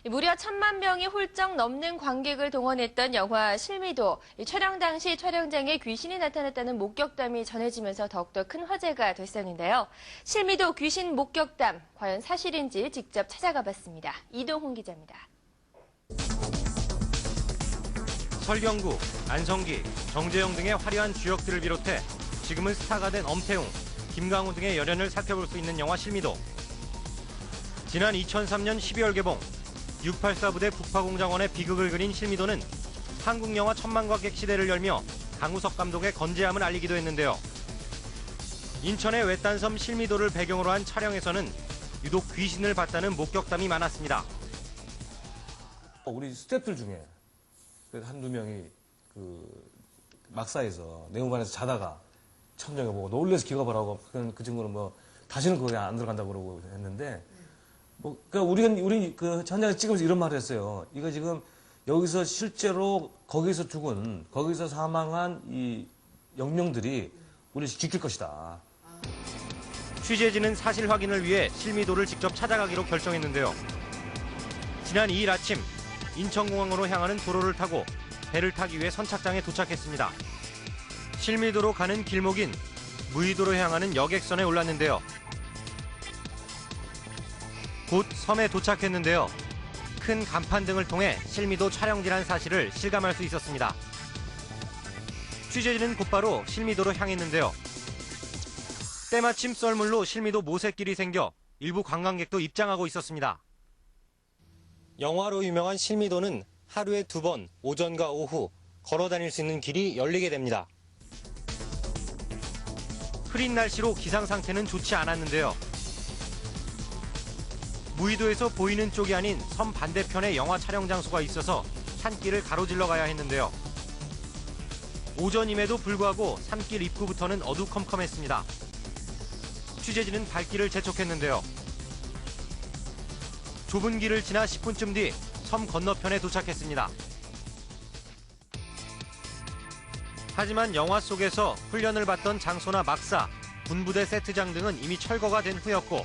무려 1,000만 명이 훌쩍 넘는 관객을 동원했던 영화 실미도. 촬영 당시 촬영장에 귀신이 나타났다는 목격담이 전해지면서 더욱더 큰 화제가 됐었는데요. 실미도 귀신 목격담, 과연 사실인지 직접 찾아가 봤습니다. 이동훈 기자입니다. 설경구, 안성기, 정재영 등의 화려한 주역들을 비롯해 지금은 스타가 된 엄태웅, 김강우 등의 열연을 살펴볼 수 있는 영화 실미도. 지난 2003년 12월 개봉, 684 부대 북파공장원의 비극을 그린 실미도는 한국 영화 1,000만 관객 시대를 열며 강우석 감독의 건재함을 알리기도 했는데요. 인천의 외딴섬 실미도를 배경으로 한 촬영에서는 유독 귀신을 봤다는 목격담이 많았습니다. 우리 스태프들 중에 한두 명이 막사에서 내무반에서 자다가 천장에 보고 놀래서 기겁을 하고 그 친구는 다시는 거기 안 들어간다고 그러고 했는데 그러니까 우리 그 현장에서 찍으면서 이런 말을 했어요. 이거 지금 여기서 실제로 거기서 사망한 이 영명들이 우리 지킬 것이다. 취재진은 사실 확인을 위해 실미도를 직접 찾아가기로 결정했는데요. 지난 2일 아침 인천공항으로 향하는 도로를 타고 배를 타기 위해 선착장에 도착했습니다. 실미도로 가는 길목인 무의도로 향하는 여객선에 올랐는데요. 곧 섬에 도착했는데요. 큰 간판 등을 통해 실미도 촬영지란 사실을 실감할 수 있었습니다. 취재진은 곧바로 실미도로 향했는데요. 때마침 썰물로 실미도 모색길이 생겨 일부 관광객도 입장하고 있었습니다. 영화로 유명한 실미도는 하루에 2번 오전과 오후 걸어 다닐 수 있는 길이 열리게 됩니다. 흐린 날씨로 기상 상태는 좋지 않았는데요. 무의도에서 보이는 쪽이 아닌 섬 반대편에 영화 촬영 장소가 있어서 산길을 가로질러 가야 했는데요. 오전임에도 불구하고 산길 입구부터는 어두컴컴했습니다. 취재진은 발길을 재촉했는데요. 좁은 길을 지나 10분쯤 뒤 섬 건너편에 도착했습니다. 하지만 영화 속에서 훈련을 받던 장소나 막사, 군부대 세트장 등은 이미 철거가 된 후였고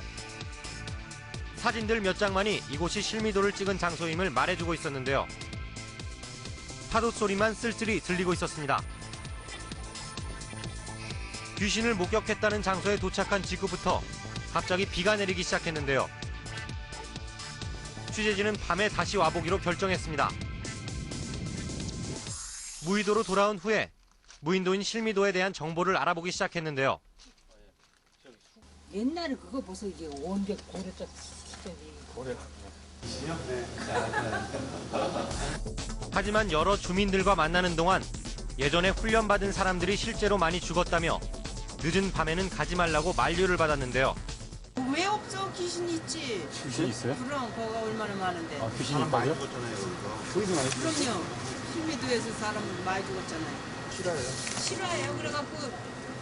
사진들 몇 장만이 이곳이 실미도를 찍은 장소임을 말해주고 있었는데요. 파도 소리만 쓸쓸히 들리고 있었습니다. 귀신을 목격했다는 장소에 도착한 직후부터 갑자기 비가 내리기 시작했는데요. 취재진은 밤에 다시 와보기로 결정했습니다. 무의도로 돌아온 후에 무인도인 실미도에 대한 정보를 알아보기 시작했는데요. 옛날에 그거 보소 이게 원백 고려적 시절이. 하지만 여러 주민들과 만나는 동안 예전에 훈련받은 사람들이 실제로 많이 죽었다며 늦은 밤에는 가지 말라고 만류를 받았는데요. 왜 없어? 귀신 있지. 귀신 있어요? 그럼 거가 얼마나 많은데. 아, 귀신이 있다고요? 그럼요. 실미도에서 사람 많이 죽었잖아요. 싫어요. 싫어해요. 그래갖고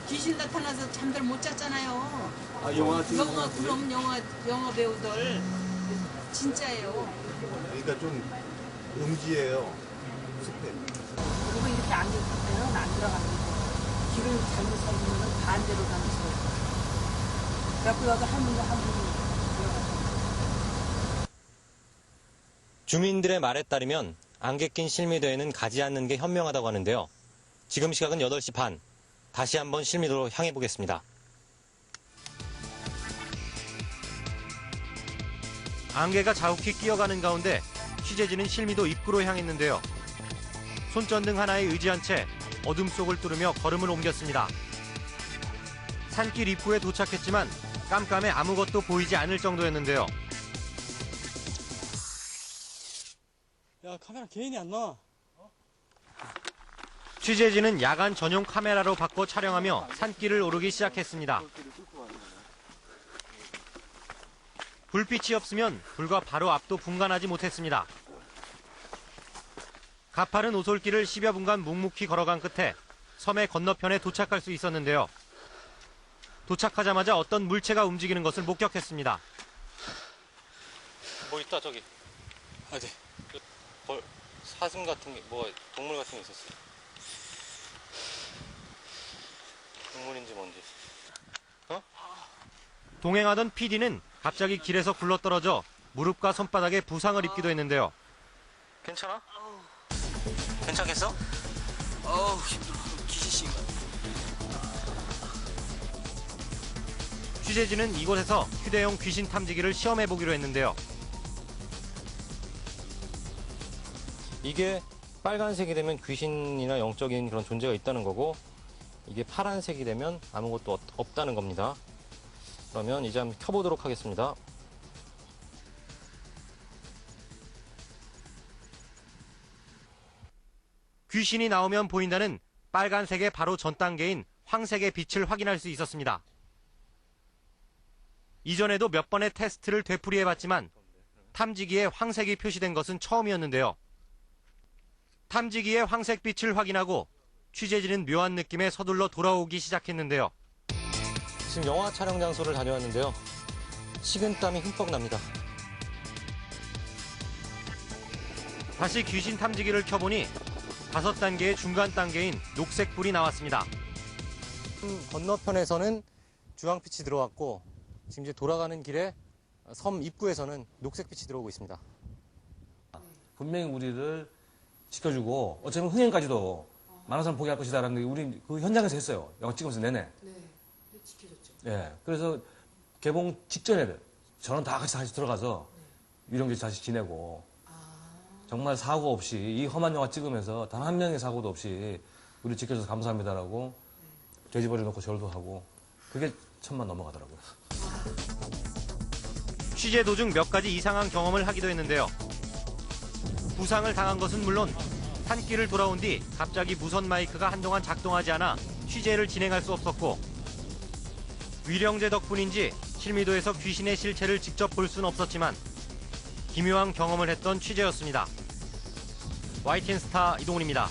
귀신 나타나서 잠들 못 잤잖아요. 아, 영화 찍는 거 그럼 영화 배우들 진짜예요. 그러니까 좀 음지예요. 습해. 그리고 이렇게 안경 때는 안 들어가는 거. 길을 잘못 살면 반대로 가는 거예요. 그래갖고 여기 한 분이 들어가서. 주민들의 말에 따르면 안개 낀 실미도에는 가지 않는 게 현명하다고 하는데요. 지금 시각은 8시 반. 다시 한번 실미도로 향해 보겠습니다. 안개가 자욱히 끼어가는 가운데 취재진은 실미도 입구로 향했는데요. 손전등 하나에 의지한 채 어둠 속을 뚫으며 걸음을 옮겼습니다. 산길 입구에 도착했지만 깜깜해 아무것도 보이지 않을 정도였는데요. 야, 카메라 개인이 안 나와. 취재진은 야간 전용 카메라로 바꿔 촬영하며 산길을 오르기 시작했습니다. 불빛이 없으면 불과 바로 앞도 분간하지 못했습니다. 가파른 오솔길을 10여 분간 묵묵히 걸어간 끝에 섬의 건너편에 도착할 수 있었는데요. 도착하자마자 어떤 물체가 움직이는 것을 목격했습니다. 뭐 있다 저기. 어디? 사슴 같은 게 동물 같은 게 있었어요. 동물인지 뭔지. 동행하던 PD는 갑자기 길에서 굴러떨어져 무릎과 손바닥에 부상을 입기도 했는데요. 괜찮아? 괜찮겠어? 어우, 힘들어. 기지씨가. 취재진은 이곳에서 휴대용 귀신 탐지기를 시험해보기로 했는데요. 이게 빨간색이 되면 귀신이나 영적인 그런 존재가 있다는 거고, 이게 파란색이 되면 아무것도 없다는 겁니다. 그러면 이제 한번 켜보도록 하겠습니다. 귀신이 나오면 보인다는 빨간색의 바로 전 단계인 황색의 빛을 확인할 수 있었습니다. 이전에도 몇 번의 테스트를 되풀이해봤지만 탐지기에 황색이 표시된 것은 처음이었는데요. 탐지기의 황색 빛을 확인하고 취재진은 묘한 느낌에 서둘러 돌아오기 시작했는데요. 지금 영화 촬영 장소를 다녀왔는데요. 식은땀이 흠뻑 납니다. 다시 귀신 탐지기를 켜보니 5단계의 중간 단계인 녹색불이 나왔습니다. 건너편에서는 주황빛이 들어왔고, 지금 이제 돌아가는 길에 섬 입구에서는 녹색빛이 들어오고 있습니다. 분명히 우리를 지켜주고 어쩌면 흥행까지도 많은 사람 보게 할 것이다라는 게 우리 그 현장에서 했어요. 영화 찍으면서 내내. 네. 지켜줬죠. 예. 그래서 개봉 직전에 저는 다 같이 다시 들어가서 유령길 다시 지내고 정말 사고 없이 이 험한 영화 찍으면서 단 한 명의 사고도 없이 우리 지켜줘서 감사합니다라고 돼지버리 놓고 절도 하고 그게 1000만 넘어가더라고요. 취재 도중 몇 가지 이상한 경험을 하기도 했는데요. 부상을 당한 것은 물론 산길을 돌아온 뒤 갑자기 무선 마이크가 한동안 작동하지 않아 취재를 진행할 수 없었고, 위령제 덕분인지 실미도에서 귀신의 실체를 직접 볼 수는 없었지만 기묘한 경험을 했던 취재였습니다. YTN 스타 이동훈입니다.